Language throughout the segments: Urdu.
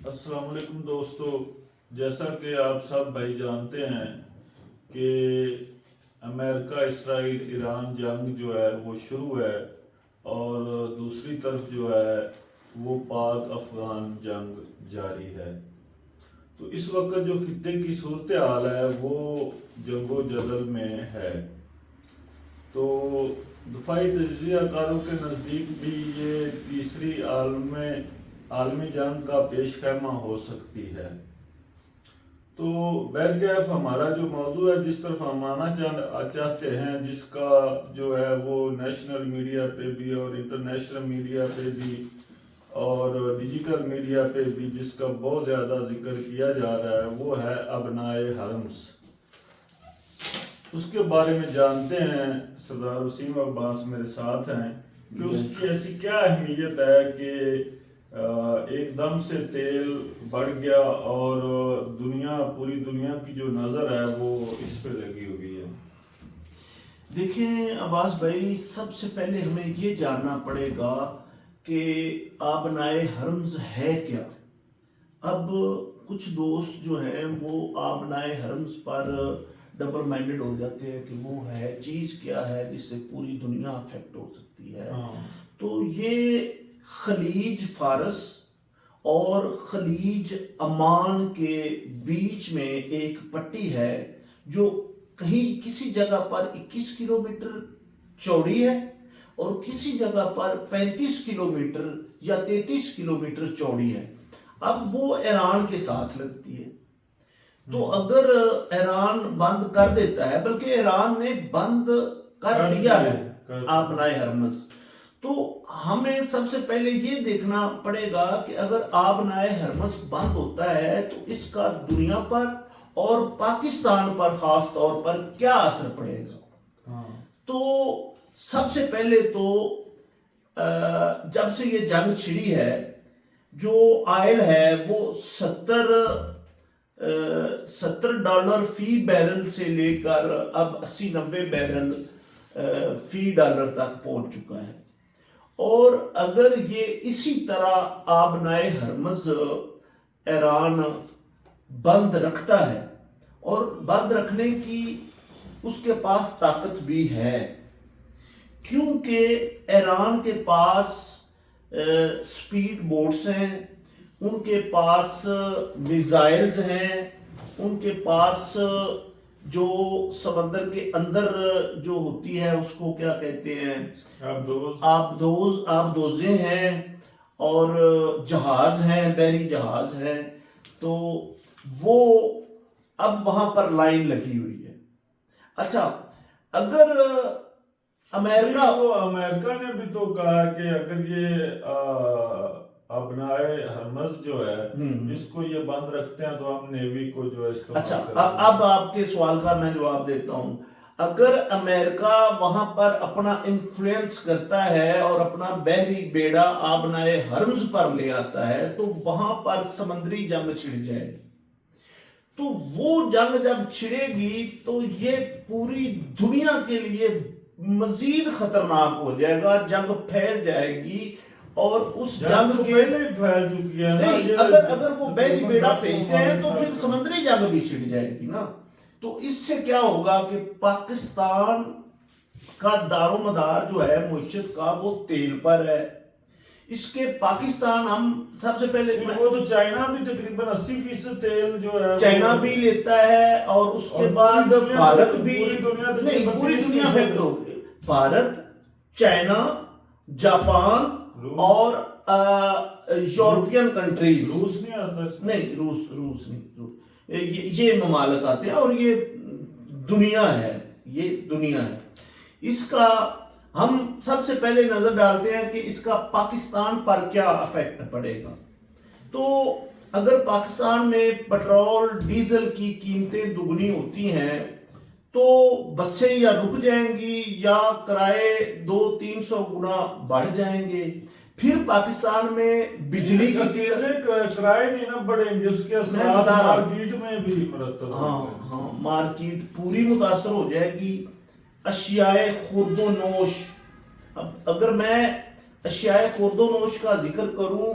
السلام علیکم دوستو، جیسا کہ آپ سب بھائی جانتے ہیں کہ امریکہ اسرائیل ایران جنگ جو ہے وہ شروع ہے، اور دوسری طرف جو ہے وہ پاک افغان جنگ جاری ہے۔ تو اس وقت جو خطے کی صورتحال ہے وہ جنگ و جدل میں ہے، تو دفاعی تجزیہ کاروں کے نزدیک بھی یہ تیسری عالمی جنگ کا پیش خیمہ ہو سکتی ہے۔ تو بہرکیف ہمارا جو موضوع ہے جس طرف ہم آنا چاہتے ہیں، جس کا جو ہے وہ نیشنل میڈیا پہ بھی اور انٹرنیشنل میڈیا پہ بھی اور ڈیجیٹل میڈیا پہ بھی جس کا بہت زیادہ ذکر کیا جا رہا ہے، وہ ہے ابنائے حرمز۔ اس کے بارے میں جانتے ہیں، سردار وسیم عباس میرے ساتھ ہیں، کہ اس کی ایسی کیا اہمیت ہے کہ ایک دم سے تیل بڑھ گیا اور پوری دنیا کی جو نظر ہے وہ اس پہ لگی ہوئی ہے۔ دیکھیں عباس بھائی، سب سے پہلے ہمیں یہ جاننا پڑے گا کہ آبنائے حرمز ہے کیا۔ اب کچھ دوست جو ہیں وہ آبنائے حرمز پر ڈبل مائنڈڈ ہو جاتے ہیں کہ وہ ہے چیز کیا ہے جس سے پوری دنیا افیکٹ ہو سکتی ہے۔ تو یہ خلیج فارس اور خلیج عمان کے بیچ میں ایک پٹی ہے جو کہیں کسی جگہ پر 21 کلومیٹر چوڑی ہے اور کسی جگہ پر 35 کلومیٹر یا 33 کلومیٹر چوڑی ہے۔ اب وہ ایران کے ساتھ لگتی ہے، تو اگر ایران بند کر دیتا ہے، بلکہ ایران نے بند کر دیا ہے آبنائے حرمز، تو ہمیں سب سے پہلے یہ دیکھنا پڑے گا کہ اگر آبنائے حرمز بند ہوتا ہے تو اس کا دنیا پر اور پاکستان پر خاص طور پر کیا اثر پڑے گا۔ تو سب سے پہلے تو جب سے یہ جنگ چھڑی ہے، جو آئل ہے وہ $70 فی بیرل سے لے کر اب 80-90 بیرل فی ڈالر تک پہنچ چکا ہے، اور اگر یہ اسی طرح آبنائے حرمز ایران بند رکھتا ہے، اور بند رکھنے کی اس کے پاس طاقت بھی ہے، کیونکہ ایران کے پاس سپیڈ بوٹس ہیں، ان کے پاس میزائلز ہیں، ان کے پاس جو سمندر کے اندر جو ہوتی ہے اس کو کیا کہتے ہیں، آبدوزیں ہیں، اور جہاز ہیں، بحری جہاز ہیں، تو وہ اب وہاں پر لائن لگی ہوئی ہے۔ اچھا، اگر امریکہ نے بھی تو کہا کہ اگر یہ ابنائے حرمز جو ہے اس کو یہ بند رکھتے ہیں تو ہم نیوی کو جو ہے استعمال اچھا، کریں گے۔ اب آپ کے سوال کا میں جواب دیتا ہوں۔ اگر امریکہ وہاں پر اپنا انفلوئنس کرتا ہے اور اپنا بحری بیڑا آبنائے حرمز پر لے آتا ہے تو وہاں پر سمندری جنگ چھڑ جائے گی۔ تو وہ جنگ جب چھڑے گی تو یہ پوری دنیا کے لیے مزید خطرناک ہو جائے گا، جنگ پھیل جائے گی، اور اس جنگ کے پھیل چکی ہے نہیں، اگر وہ بحری بیڑا پھیلتے ہیں تو پھر سمندری جنگ بھی چھڑ جائے گی نا۔ تو اس سے کیا ہوگا کہ پاکستان کا دار و مدار جو ہے معیشت کا وہ تیل پر ہے۔ اس کے پاکستان، ہم سب سے پہلے وہ تو چائنا بھی تقریباً 80% تیل جو ہے چائنا بھی لیتا ہے، اور اس کے بعد بھارت بھی، نہیں پوری دنیا افیکٹ ہوگی۔ بھارت، چائنا، جاپان اور یورپین کنٹریز، روس نہیں آتا اس میں؟ نہیں، روس نہیں، یہ ممالک آتے ہیں، اور یہ دنیا ہے، یہ دنیا ہے۔ اس کا ہم سب سے پہلے نظر ڈالتے ہیں کہ اس کا پاکستان پر کیا افیکٹ پڑے گا۔ تو اگر پاکستان میں پٹرول ڈیزل کی قیمتیں دگنی ہوتی ہیں تو بسیں یا رک جائیں گی یا کرائے 200-300 گنا بڑھ جائیں گے۔ پھر پاکستان میں بجلی کی کرائے نہیں نہ بڑھیں گے، اس کے اثرات مارکیٹ میں بھی مرتب ہوتے ہیں۔ ہاں، مارکیٹ پوری متاثر ہو جائے گی۔ اشیاء خورد و نوش، اب اگر میں اشیاء خورد و نوش کا ذکر کروں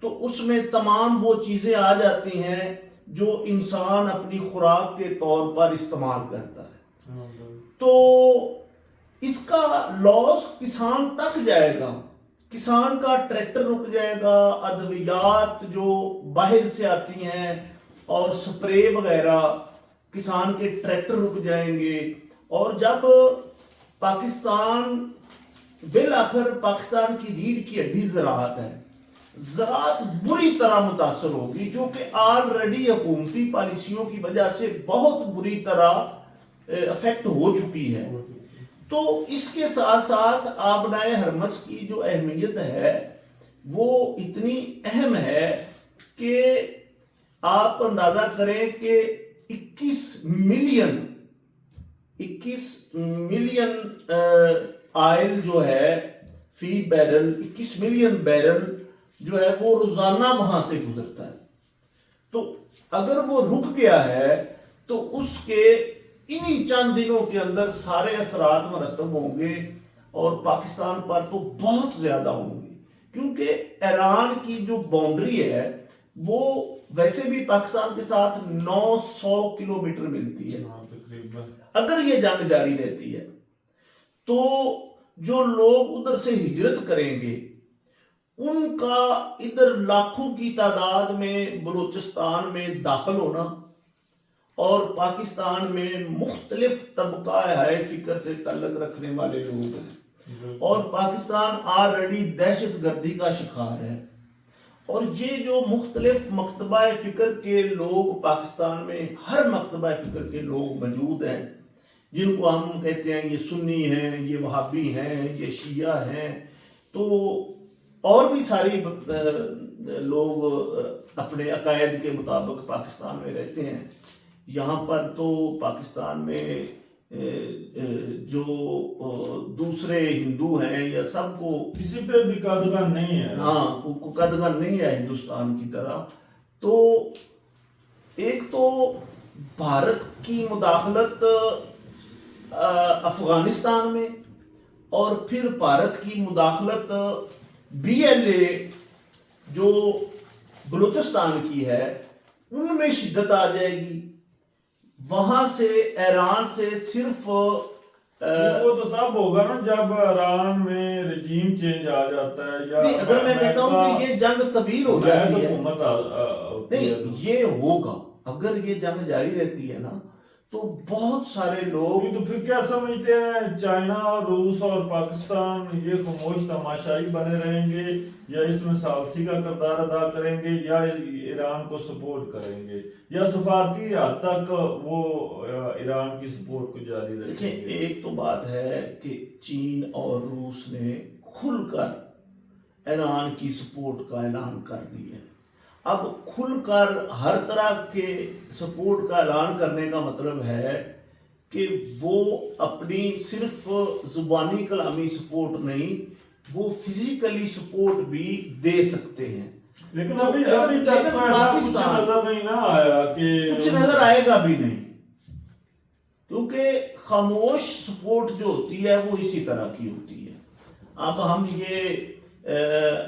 تو اس میں تمام وہ چیزیں آ جاتی ہیں جو انسان اپنی خوراک کے طور پر استعمال کرتا ہے. تو اس کا لاس کسان تک جائے گا. کسان کا ٹریکٹر رک جائے گا، ادویات جو باہر سے آتی ہیں اور سپرے وغیرہ، کسان کے ٹریکٹر رک جائیں گے. اور جب پاکستان بالآخر پاکستان کی ریڑھ کی ہڈی زراعت ہے، زراعت بری طرح متاثر ہوگی، جو کہ آلریڈی حکومتی پالیسیوں کی وجہ سے بہت بری طرح افیکٹ ہو چکی ہے. تو اس کے ساتھ ساتھ آبنائے ہرمز کی جو اہمیت ہے وہ اتنی اہم ہے کہ آپ اندازہ کریں کہ 21 ملین آئل جو ہے فی بیرل، 21 ملین بیرل جو ہے وہ روزانہ وہاں سے گزرتا ہے. تو اگر وہ رک گیا ہے تو اس کے انہی چند دنوں کے اندر سارے اثرات مرتب ہوں گے، اور پاکستان پر تو بہت زیادہ ہوں گے، کیونکہ ایران کی جو باؤنڈری ہے وہ ویسے بھی پاکستان کے ساتھ 900 کلومیٹر ملتی ہے. اگر یہ جنگ جاری رہتی ہے تو جو لوگ ادھر سے ہجرت کریں گے ان کا ادھر لاکھوں کی تعداد میں بلوچستان میں داخل ہونا، اور پاکستان میں مختلف طبقہ ہائے فکر سے تعلق رکھنے والے لوگ ہیں، اور پاکستان آلریڈی دہشت گردی کا شکار ہے. اور یہ جو مختلف مکتبہ فکر کے لوگ پاکستان میں، ہر مکتبہ فکر کے لوگ موجود ہیں، جن کو ہم کہتے ہیں یہ سنی ہیں، یہ وہابی ہیں، یہ شیعہ ہیں، تو اور بھی ساری لوگ اپنے عقائد کے مطابق پاکستان میں رہتے ہیں. یہاں پر تو پاکستان میں جو دوسرے ہندو ہیں یا سب کو کسی پہ بھی قدغن نہیں ہے، ہاں قدغن نہیں ہے ہندوستان کی طرح. تو ایک تو بھارت کی مداخلت افغانستان میں، اور پھر بھارت کی مداخلت BLA جو بلوچستان کی ہے ان میں شدت آ جائے گی. وہاں سے ایران سے صرف وہ تو تب ہوگا نا جب ایران میں رجیم چینج آ جاتا ہے، یا اگر میں کہتا ہوں کہ یہ جنگ طویل ہو جاتی ہے، نہیں یہ ہوگا اگر یہ جنگ جاری رہتی ہے نا تو بہت سارے لوگ تو پھر کیا سمجھتے ہیں، چائنا اور روس اور پاکستان یہ خاموش تماشائی بنے رہیں گے، یا اس میں ثالثی کا کردار ادا کریں گے، یا ایران کو سپورٹ کریں گے، یا سفارتی حد تک وہ ایران کی سپورٹ کو جاری رکھیں گے؟ دیکھیں ایک تو بات ہے کہ چین اور روس نے کھل کر ایران کی سپورٹ کا اعلان کر دیا ہے. اب کھل کر ہر طرح کے سپورٹ کا اعلان کرنے کا مطلب ہے کہ وہ اپنی صرف زبانی کلامی سپورٹ نہیں، وہ فزیکلی سپورٹ بھی دے سکتے ہیں. لیکن ابھی تک تو ایسا کچھ نظر نہیں نہ آیا کہ کچھ نظر آئے گا بھی نہیں، کیونکہ خاموش سپورٹ جو ہوتی ہے وہ اسی طرح کی ہوتی ہے. اب ہم یہ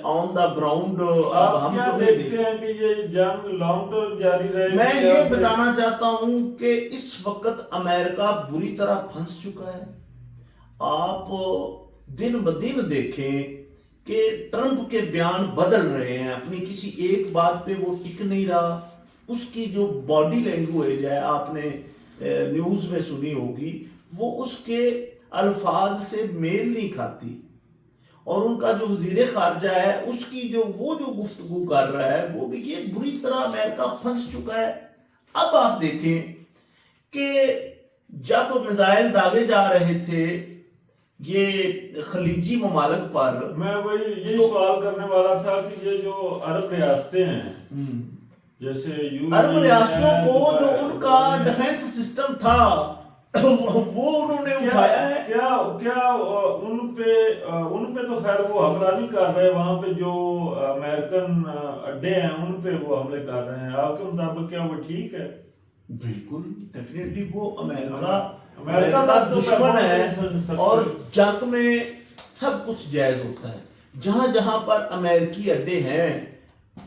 آن دا گراؤنڈ اب ہم کیا دیکھتے ہیں کہ یہ جنگ لانگ ٹرم جاری رہے گی؟ میں یہ بتانا چاہتا ہوں کہ اس وقت امریکہ بری طرح پھنس چکا ہے. آپ دن بدن دیکھیں کہ ٹرمپ کے بیان بدل رہے ہیں، اپنی کسی ایک بات پہ وہ ٹک نہیں رہا. اس کی جو باڈی لینگویج ہے آپ نے نیوز میں سنی ہوگی، وہ اس کے الفاظ سے میل نہیں کھاتی. اور ان کا جو وزیر خارجہ ہے اس کی جو گفتگو کر رہا ہے وہ بھی یہ بری طرح امریکہ پھنس چکا ہے. اب آپ دیکھیں کہ جب میزائل داغے جا رہے تھے یہ خلیجی ممالک پر، میں وہی یہی سوال کرنے والا تھا کہ یہ جو عرب ریاستیں ہیں، جیسے عرب ریاستوں کو جو ان کا ڈیفنس سسٹم تھا وہ انہوں نے اٹھایا ہے. کیا ان پہ تو خیر وہ حملہ نہیں کر رہے، وہاں پہ جو امریکن اڈے ہیں ان پہ وہ حملے کر رہے ہیں. آپ کے مطابق کیا وہ ٹھیک ہے؟ بالکل ڈیفینیٹلی وہ امریکہ کا دشمن ہے، اور جنگ میں سب کچھ جائز ہوتا ہے. جہاں جہاں پر امریکی اڈے ہیں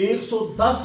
110